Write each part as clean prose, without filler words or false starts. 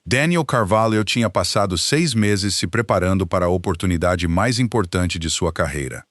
Daniel Carvalho tinha passado 6 meses se preparando para a oportunidade mais importante de sua carreira.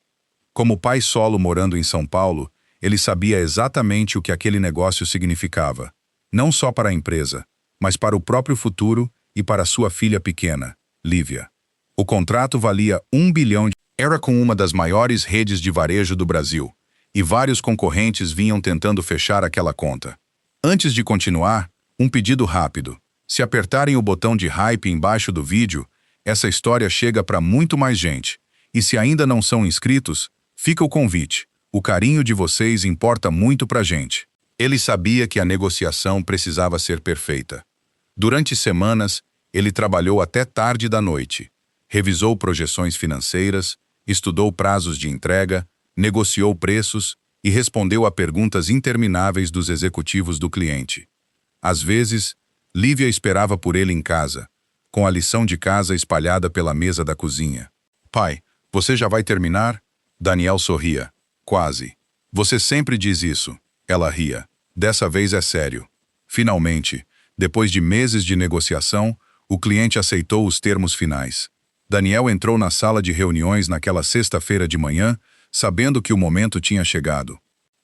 Como pai solo morando em São Paulo, ele sabia exatamente o que aquele negócio significava, não só para a empresa, mas para o próprio futuro e para sua filha pequena, Lívia. O contrato valia R$1 bilhão. Era com uma das maiores redes de varejo do Brasil, e vários concorrentes vinham tentando fechar aquela conta. Antes de continuar, um pedido rápido. Se apertarem o botão de hype embaixo do vídeo, essa história chega para muito mais gente. E se ainda não são inscritos, fica o convite. O carinho de vocês importa muito pra gente. Ele sabia que a negociação precisava ser perfeita. Durante semanas, ele trabalhou até tarde da noite. Revisou projeções financeiras, estudou prazos de entrega, negociou preços e respondeu a perguntas intermináveis dos executivos do cliente. Às vezes, Lívia esperava por ele em casa, com a lição de casa espalhada pela mesa da cozinha. Pai, você já vai terminar? Daniel sorria. Quase. Você sempre diz isso. Ela ria. Dessa vez é sério. Finalmente, depois de meses de negociação, o cliente aceitou os termos finais. Daniel entrou na sala de reuniões naquela sexta-feira de manhã, sabendo que o momento tinha chegado.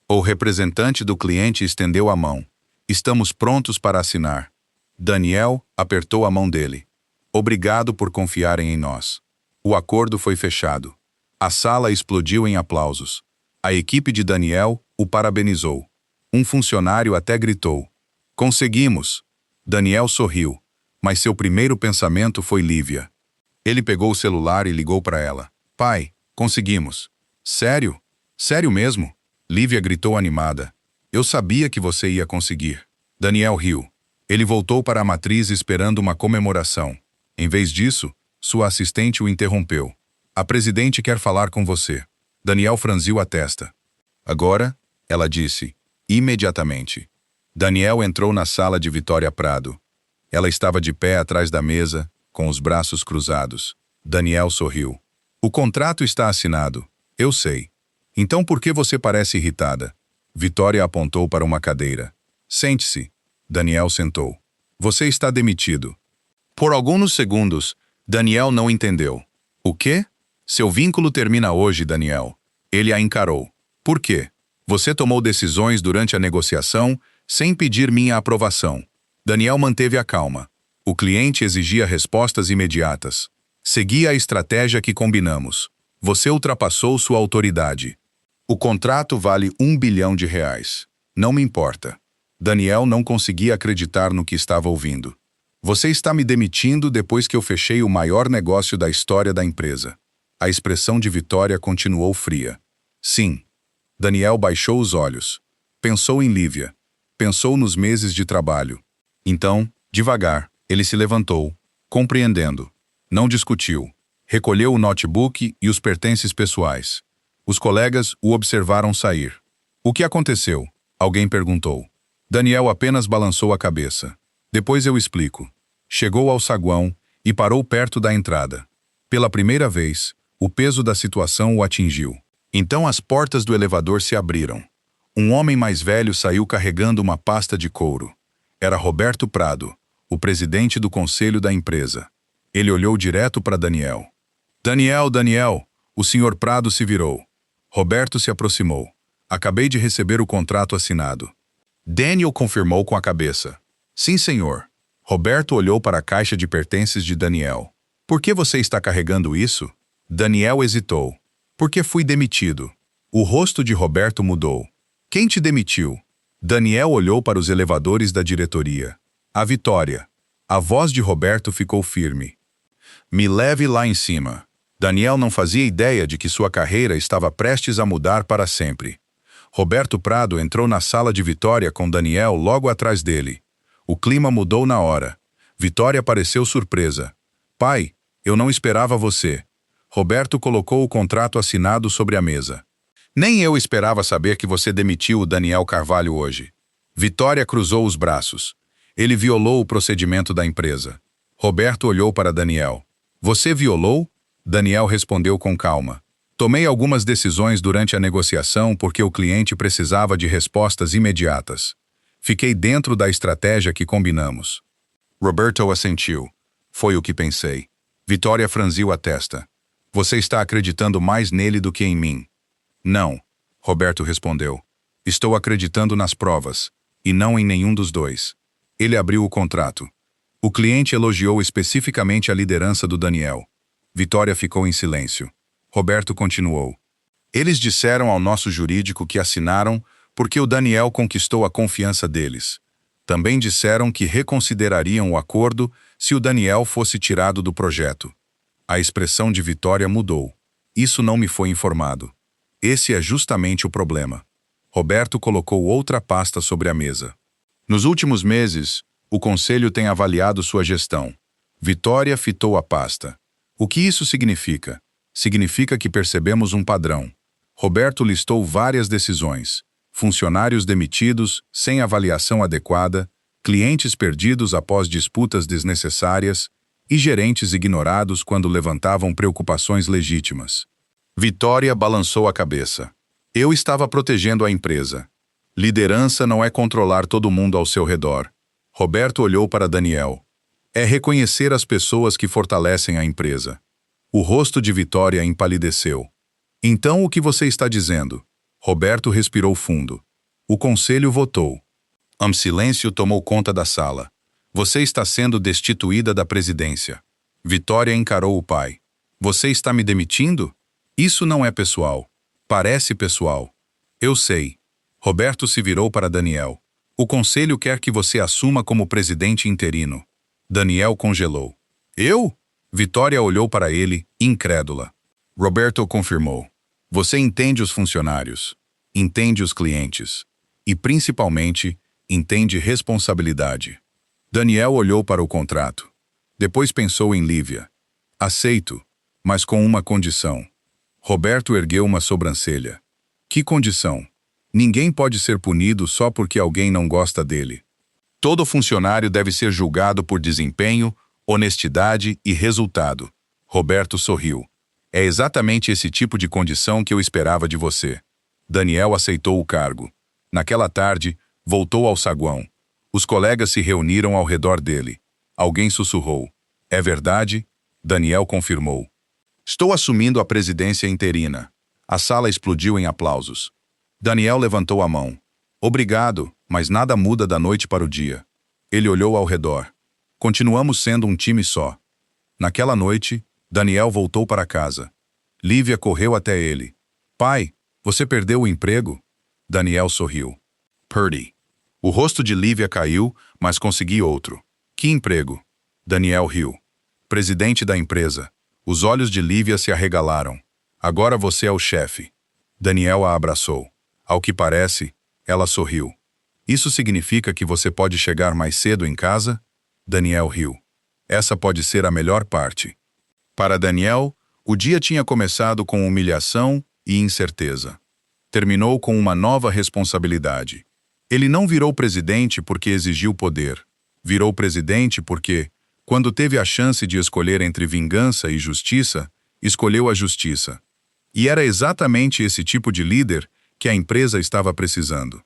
O representante do cliente estendeu a mão. Estamos prontos para assinar. Daniel apertou a mão dele. Obrigado por confiarem em nós. O acordo foi fechado. A sala explodiu em aplausos. A equipe de Daniel o parabenizou. Um funcionário até gritou. Conseguimos! Daniel sorriu, mas seu primeiro pensamento foi Lívia. Ele pegou o celular e ligou para ela. Pai, conseguimos. Sério? Sério mesmo? Lívia gritou animada. Eu sabia que você ia conseguir. Daniel riu. Ele voltou para a matriz esperando uma comemoração. Em vez disso, sua assistente o interrompeu. A presidente quer falar com você. Daniel franziu a testa. Agora, ela disse, imediatamente. Daniel entrou na sala de Vitória Prado. Ela estava de pé atrás da mesa, com os braços cruzados. Daniel sorriu. O contrato está assinado. Eu sei. Então por que você parece irritada? Vitória apontou para uma cadeira. Sente-se. Daniel sentou. Você está demitido. Por alguns segundos, Daniel não entendeu. O quê? Seu vínculo termina hoje, Daniel. Ele a encarou. Por quê? Você tomou decisões durante a negociação sem pedir minha aprovação. Daniel manteve a calma. O cliente exigia respostas imediatas. Seguia a estratégia que combinamos. Você ultrapassou sua autoridade. O contrato vale R$1 bilhão. Não me importa. Daniel não conseguia acreditar no que estava ouvindo. Você está me demitindo depois que eu fechei o maior negócio da história da empresa. A expressão de Vitória continuou fria. Sim. Daniel baixou os olhos. Pensou em Lívia. Pensou nos meses de trabalho. Então, devagar, ele se levantou, compreendendo. Não discutiu. Recolheu o notebook e os pertences pessoais. Os colegas o observaram sair. O que aconteceu? Alguém perguntou. Daniel apenas balançou a cabeça. Depois eu explico. Chegou ao saguão e parou perto da entrada. Pela primeira vez, o peso da situação o atingiu. Então as portas do elevador se abriram. Um homem mais velho saiu carregando uma pasta de couro. Era Roberto Prado, o presidente do conselho da empresa. Ele olhou direto para Daniel. Daniel, o senhor Prado se virou. Roberto se aproximou. Acabei de receber o contrato assinado. Daniel confirmou com a cabeça. Sim, senhor. Roberto olhou para a caixa de pertences de Daniel. Por que você está carregando isso? Daniel hesitou. Porque fui demitido. O rosto de Roberto mudou. Quem te demitiu? Daniel olhou para os elevadores da diretoria. A Vitória. A voz de Roberto ficou firme. Me leve lá em cima. Daniel não fazia ideia de que sua carreira estava prestes a mudar para sempre. Roberto Prado entrou na sala de Vitória com Daniel logo atrás dele. O clima mudou na hora. Vitória pareceu surpresa. Pai, eu não esperava você. Roberto colocou o contrato assinado sobre a mesa. Nem eu esperava saber que você demitiu o Daniel Carvalho hoje. Vitória cruzou os braços. Ele violou o procedimento da empresa. Roberto olhou para Daniel. Você violou? Daniel respondeu com calma. Tomei algumas decisões durante a negociação porque o cliente precisava de respostas imediatas. Fiquei dentro da estratégia que combinamos. Roberto assentiu. Foi o que pensei. Vitória franziu a testa. Você está acreditando mais nele do que em mim. Não, Roberto respondeu. Estou acreditando nas provas, e não em nenhum dos dois. Ele abriu o contrato. O cliente elogiou especificamente a liderança do Daniel. Vitória ficou em silêncio. Roberto continuou. Eles disseram ao nosso jurídico que assinaram porque o Daniel conquistou a confiança deles. Também disseram que reconsiderariam o acordo se o Daniel fosse tirado do projeto. A expressão de Vitória mudou. Isso não me foi informado. Esse é justamente o problema. Roberto colocou outra pasta sobre a mesa. Nos últimos meses, o Conselho tem avaliado sua gestão. Vitória fitou a pasta. O que isso significa? Significa que percebemos um padrão. Roberto listou várias decisões. Funcionários demitidos sem avaliação adequada, clientes perdidos após disputas desnecessárias e gerentes ignorados quando levantavam preocupações legítimas. Vitória balançou a cabeça. Eu estava protegendo a empresa. Liderança não é controlar todo mundo ao seu redor. Roberto olhou para Daniel. É reconhecer as pessoas que fortalecem a empresa. O rosto de Vitória empalideceu. Então o que você está dizendo? Roberto respirou fundo. O conselho votou. Silêncio tomou conta da sala. Você está sendo destituída da presidência. Vitória encarou o pai. Você está me demitindo? Isso não é pessoal. Parece pessoal. Eu sei. Roberto se virou para Daniel. O conselho quer que você assuma como presidente interino. Daniel congelou. Eu? Vitória olhou para ele, incrédula. Roberto confirmou. Você entende os funcionários, entende os clientes e, principalmente, entende responsabilidade. Daniel olhou para o contrato. Depois pensou em Lívia. Aceito, mas com uma condição. Roberto ergueu uma sobrancelha. Que condição? Ninguém pode ser punido só porque alguém não gosta dele. Todo funcionário deve ser julgado por desempenho, honestidade e resultado. Roberto sorriu. É exatamente esse tipo de condição que eu esperava de você. Daniel aceitou o cargo. Naquela tarde, voltou ao saguão. Os colegas se reuniram ao redor dele. Alguém sussurrou. É verdade? Daniel confirmou. Estou assumindo a presidência interina. A sala explodiu em aplausos. Daniel levantou a mão. Obrigado, mas nada muda da noite para o dia. Ele olhou ao redor. Continuamos sendo um time só. Naquela noite, Daniel voltou para casa. Lívia correu até ele. Pai, você perdeu o emprego? Daniel sorriu. Perdi. O rosto de Lívia caiu, mas consegui outro. Que emprego? Daniel riu. Presidente da empresa. Os olhos de Lívia se arregalaram. Agora você é o chefe. Daniel a abraçou. Ao que parece, ela sorriu. Isso significa que você pode chegar mais cedo em casa? Daniel riu. Essa pode ser a melhor parte. Para Daniel, o dia tinha começado com humilhação e incerteza. Terminou com uma nova responsabilidade. Ele não virou presidente porque exigiu poder. Virou presidente porque, quando teve a chance de escolher entre vingança e justiça, escolheu a justiça. E era exatamente esse tipo de líder que a empresa estava precisando.